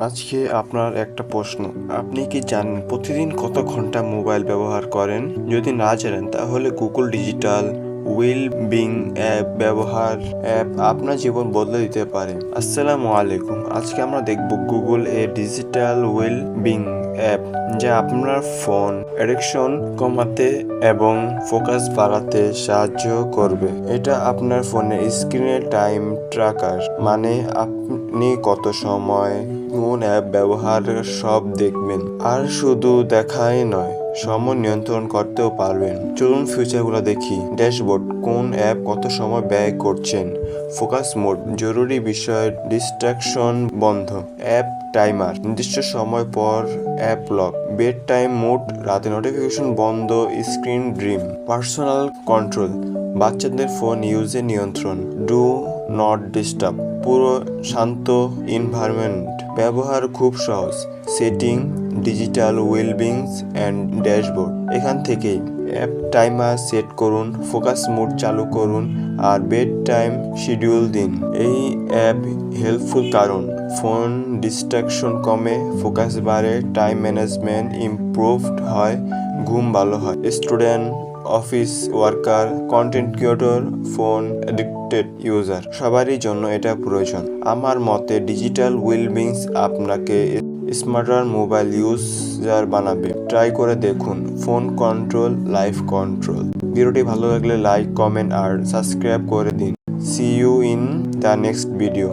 আজকে আপনার একটা প্রশ্ন, আপনি কি জানেন প্রতিদিন কত ঘন্টা মোবাইল ব্যবহার করেন? যদি না জানেন তাহলে Google digital well being app আপনার জীবন বদলে দিতে পারে। আসসালামু আলাইকুম। আজকে আমরা দেখব Google digital well being app, যা আপনার ফোন অ্যাডিকশন কমাতে এবং ফোকাস বাড়াতে সাহায্য করবে। এটা আপনার ফোনে স্ক্রিনের টাইম ট্র্যাকার, মানে আপনি কত সময় কোন অ্যাপ ব্যবহার সব দেখবেন। আর শুধু দেখাই নয়, সময় নিয়ন্ত্রণ করতেও পারবেন। চলুন ফিচারগুলো দেখি। ড্যাশবোর্ড, কোন অ্যাপ কত সময় ব্যয় করছেন। ফোকাস মোড, জরুরি বিষয় ডিস্ট্রাকশন বন্ধ। অ্যাপ টাইমার, নির্দিষ্ট সময় পর app lock. Bed time mode, রাতে নোটিফিকেশন বন্ধ, স্ক্রিন ড্রিম। পার্সোনাল কন্ট্রোল, বাচ্চাদের ফোন ইউজে নিয়ন্ত্রণ। ডু নট ডিস্টার্ব, পুরো শান্ত এনভায়রনমেন্ট। ব্যবহার খুব সহজ। Setting, digital wellbeings and dashboard. এখান থেকেই অ্যাপ টাইমার সেট করুন, ফোকাস মোড চালু করুন, আর বেড টাইম শিডিউল দিন। এই অ্যাপ হেল্পফুল কারণ ফোন ডিস্ট্রাকশন কমে, ফোকাস বাড়ে, টাইম ম্যানেজমেন্ট ইমপ্রুভড হয়, ঘুম ভালো হয়। Student, office worker, content creator, phone addicted user, সবারই জন্য এটা প্রয়োজন। আমার মতে ডিজিটাল ওয়েলবিংস আপনাকে স্মার্টার মোবাইল ইউজার বানাবে। ট্রাই করে দেখুন। Phone control, life control. ভিডিওটি ভালো লাগলে লাইক, কমেন্ট আর সাবস্ক্রাইব করে দিন। See you in the next video.